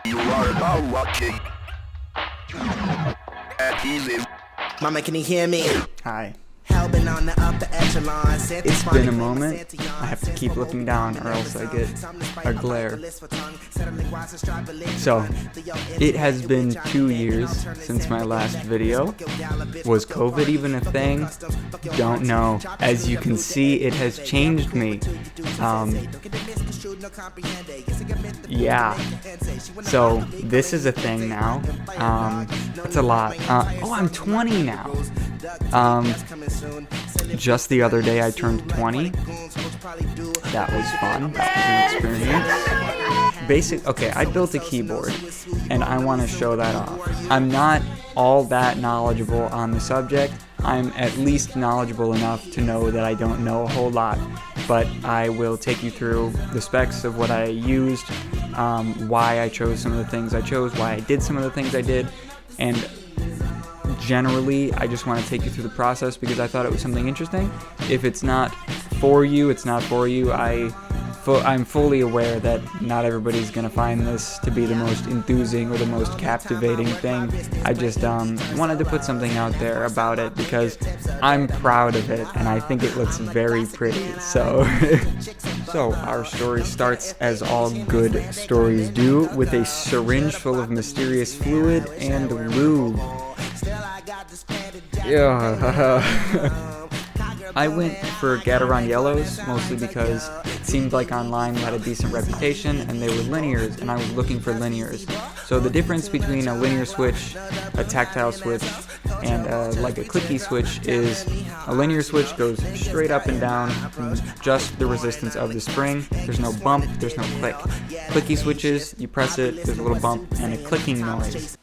You are now watching Adhesive. Mama, can you hear me? Hi. Hellbent on the upper echelon. It's been a moment. I have to keep looking down or else I get a glare. So, it has been 2 years since my last video. Was COVID even a thing? Don't know. As you can see, it has changed me. Yeah. So, this is a thing now. It's a lot. I'm 20 now. Just the other day I turned 20. That was fun. That was an experience. Okay, I built a keyboard and I want to show that off. I'm not all that knowledgeable on the subject. I'm at least knowledgeable enough to know that I don't know a whole lot, but I will take you through the specs of what I used, why I chose some of the things I chose, why I did some of the things I did, and generally, I just want to take you through the process because I thought it was something interesting. If it's not for you, it's not for you. I'm fully aware that not everybody's going to find this to be the most enthusing or the most captivating thing. I just wanted to put something out there about it because I'm proud of it and I think it looks very pretty. So our story starts, as all good stories do, with a syringe full of mysterious fluid and lube. Yeah. I went for Gateron Yellows mostly because it seemed like online had a decent reputation and they were linears and I was looking for linears. So the difference between a linear switch, a tactile switch, and like a clicky switch is a linear switch goes straight up and down, just the resistance of the spring. There's no bump, there's no click. Clicky switches, you press it, there's a little bump and a clicking noise.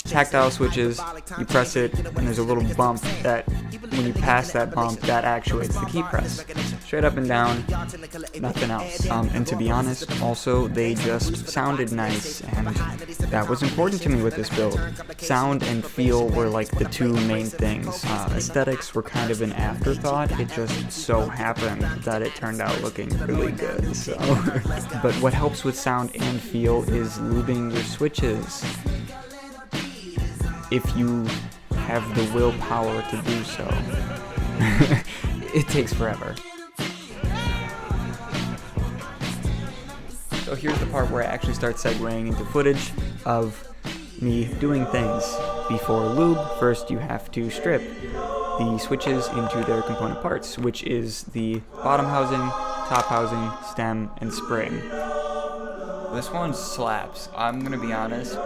Tactile switches, you press it, and there's a little bump that, when you pass that bump, that actuates the key press. Straight up and down, nothing else. And to be honest, also, they just sounded nice, and that was important to me with this build. Sound and feel were like the two main things. Aesthetics were kind of an afterthought. It just so happened that it turned out looking really good, so. But what helps with sound and feel is lubing your switches, if you have the willpower to do so. It takes forever. So here's the part where I actually start segueing into footage of me doing things. Before lube, first you have to strip the switches into their component parts, which is the bottom housing, top housing, stem, and spring. This one slaps. I'm gonna be honest.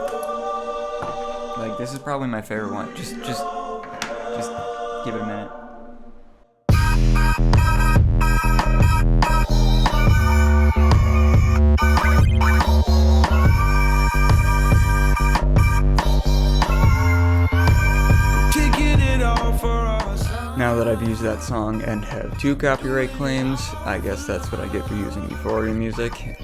Like, this is probably my favorite one. Just give it a minute. Now that I've used that song and have 2 copyright claims, I guess that's what I get for using Euphoria music.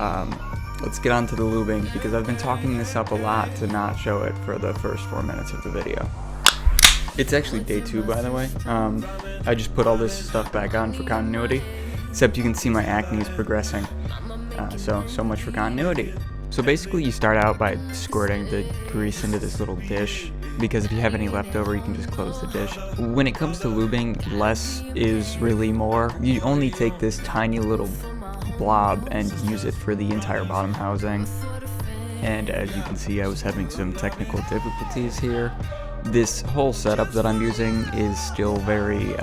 Let's get on to the lubing, because I've been talking this up a lot to not show it for the first 4 minutes of the video. It's actually day 2, by the way. I just put all this stuff back on for continuity, except you can see my acne is progressing. So much for continuity. So basically you start out by squirting the grease into this little dish, because if you have any leftover, you can just close the dish. When it comes to lubing, less is really more. You only take this tiny little blob and use it for the entire bottom housing. And as you can see, I was having some technical difficulties here. This whole setup that I'm using is still very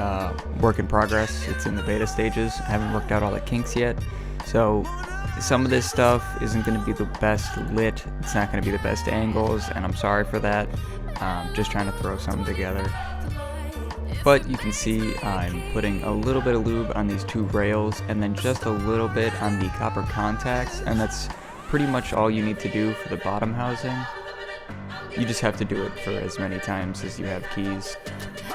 work in progress. It's in the beta stages. I haven't worked out all the kinks yet. So some of this stuff isn't going to be the best lit. It's not going to be the best angles, and I'm sorry for that. Just trying to throw something together. But you can see I'm putting a little bit of lube on these 2 rails and then just a little bit on the copper contacts, and that's pretty much all you need to do for the bottom housing. You just have to do it for as many times as you have keys.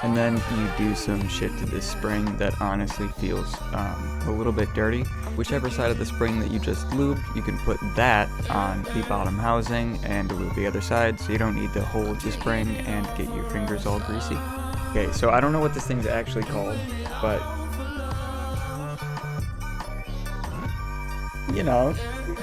And then you do some shit to this spring that honestly feels a little bit dirty. Whichever side of the spring that you just lubed, you can put that on the bottom housing and lube the other side, so you don't need to hold the spring and get your fingers all greasy. Okay, so I don't know what this thing's actually called, but you know,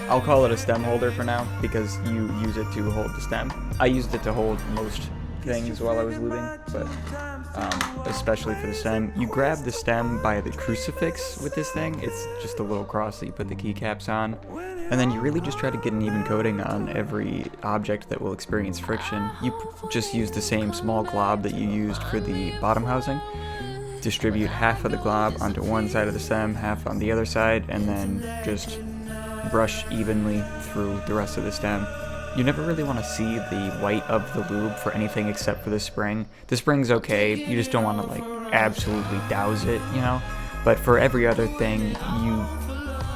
I'll call it a stem holder for now because you use it to hold the stem. I used it to hold most things while I was lubing, but especially for the stem. You grab the stem by the crucifix with this thing. It's just a little cross that you put the keycaps on, and then you really just try to get an even coating on every object that will experience friction. You just use the same small glob that you used for the bottom housing. Distribute half of the glob onto one side of the stem, half on the other side, and then just brush evenly through the rest of the stem. You never really want to see the white of the lube for anything except for the spring. The spring's okay, you just don't want to like absolutely douse it, you know? But for every other thing,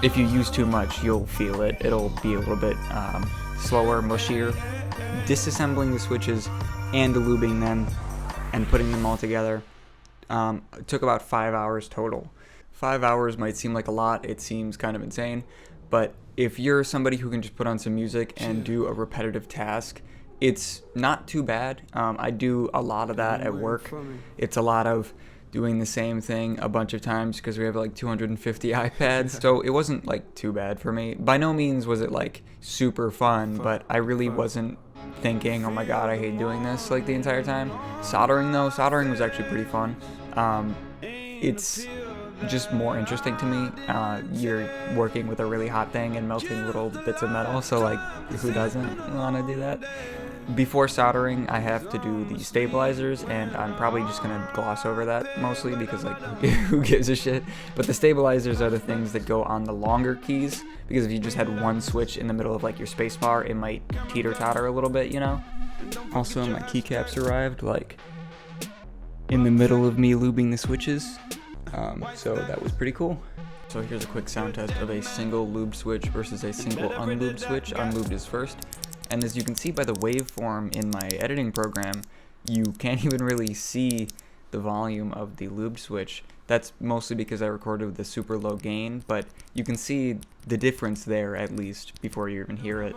if you use too much, you'll feel it. It'll be a little bit slower, mushier. Disassembling the switches and lubing them and putting them all together it took about 5 hours total. 5 hours might seem like a lot, it seems kind of insane, but if you're somebody who can just put on some music and do a repetitive task, it's not too bad. I do a lot of that at work. It's a lot of doing the same thing a bunch of times because we have like 250 iPads, so it wasn't like too bad for me. By no means was it like super fun, but I really wasn't thinking, oh my god, I hate doing this like the entire time. Soldering was actually pretty fun. It's just more interesting to me. You're working with a really hot thing and melting little bits of metal, so like who doesn't want to do that? Before soldering, I have to do the stabilizers, and I'm probably just gonna gloss over that mostly because like who gives a shit. But the stabilizers are the things that go on the longer keys, because if you just had one switch in the middle of like your space bar, it might teeter-totter a little bit, you know? Also, my keycaps arrived like in the middle of me lubing the switches, so that was pretty cool. So here's a quick sound test of a single lubed switch versus a single unlubed switch. Unlubed is first. And as you can see by the waveform in my editing program, you can't even really see the volume of the lubed switch. That's mostly because I recorded with a super low gain, but you can see the difference there at least before you even hear it.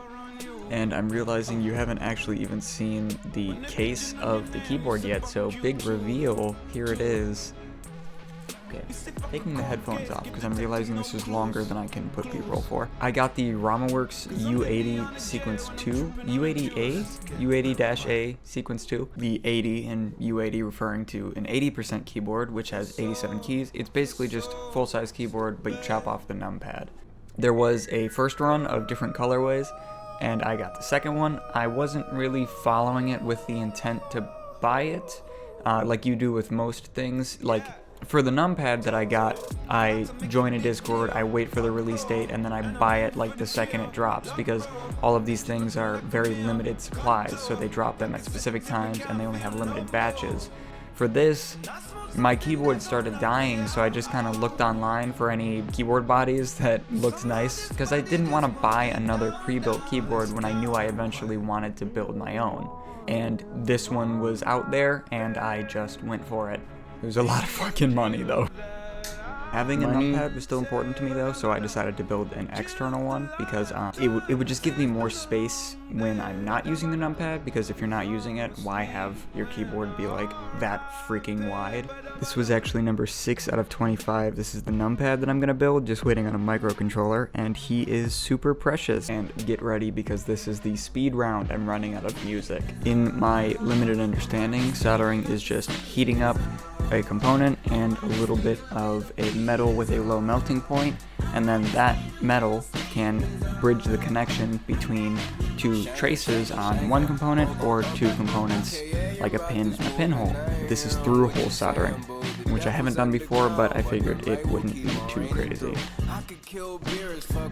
And I'm realizing you haven't actually even seen the case of the keyboard yet, so big reveal, here it is. Okay, taking the headphones off because I'm realizing this is longer than I can put B-roll for. I got the RamaWorks U80 Sequence 2, U80A, U80-A Sequence 2. The 80 in U80 referring to an 80% keyboard, which has 87 keys. It's basically just full-size keyboard, but you chop off the numpad. There was a first run of different colorways, and I got the second one. I wasn't really following it with the intent to buy it, like you do with most things. Like, for the numpad that I got, I join a Discord, I wait for the release date, and then I buy it like the second it drops, because all of these things are very limited supplies, so they drop them at specific times and they only have limited batches. For this, my keyboard started dying, so I just kind of looked online for any keyboard bodies that looked nice, because I didn't want to buy another pre-built keyboard when I knew I eventually wanted to build my own. And this one was out there, and I just went for it. It was a lot of fucking money, though. Having a numpad was still important to me, though, so I decided to build an external one, because it would just give me more space when I'm not using the numpad, because if you're not using it, why have your keyboard be like that freaking wide? This was actually number 6 out of 25. This is the numpad that I'm gonna build, just waiting on a microcontroller, and he is super precious. And get ready, because this is the speed round. I'm running out of music. In my limited understanding, soldering is just heating up a component and a little bit of a metal with a low melting point, and then that metal can bridge the connection between two traces on one component or two components like a pin and a pinhole. This is through hole soldering, which I haven't done before, but I figured it wouldn't be too crazy.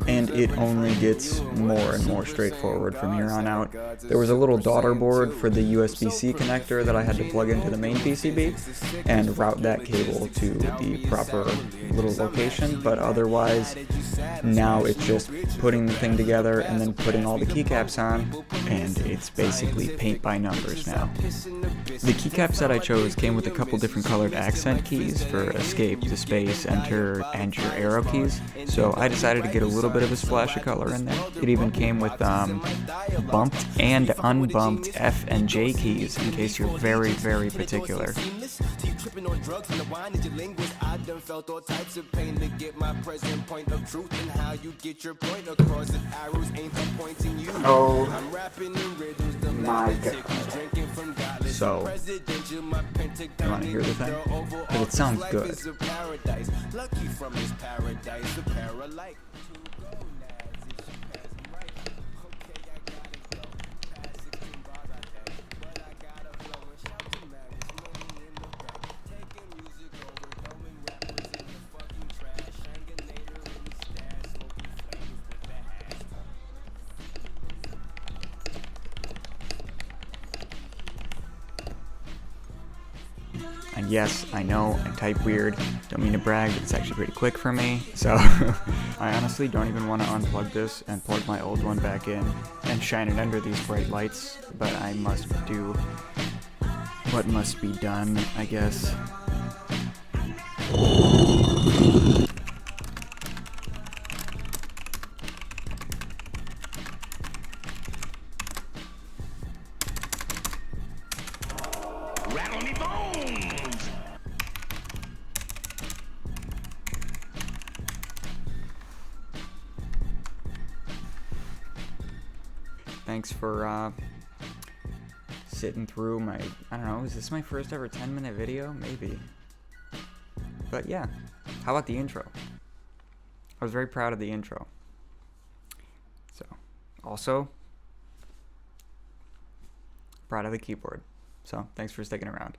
And it only gets more and more straightforward from here on out. There was a little daughter board for the USB-C connector that I had to plug into the main PCB and route that cable to the proper little location, but otherwise now it's just putting the thing together and then putting all the keycaps on, and it's basically paint by numbers now. The keycaps that I chose came with a couple different colored accent keys for escape, to space, enter, and your arrow keys, so I decided to get a little bit of a splash of color in there. It even came with bumped and unbumped F and J keys in case you're very, very particular. tripping on drugs and the wine is your linguist. I done felt all types of pain to get my present point of truth and how you get your point across. If arrows ain't pointing you, Oh I'm rapping in riddles. The my tickets, drinking from godless. So, Presidential, my pentagon. you want to hear the thing? Because it sounds good. Is a paradise. Lucky from this paradise, a paralite. And yes, I know, I type weird, don't mean to brag, but it's actually pretty quick for me, so I honestly don't even want to unplug this and plug my old one back in and shine it under these bright lights, but I must do what must be done, I guess. Rattle me bones! Thanks for sitting through my, I don't know, is this my first ever 10-minute video? Maybe. But yeah, how about the intro? I was very proud of the intro. So, also, proud of the keyboard. So, thanks for sticking around.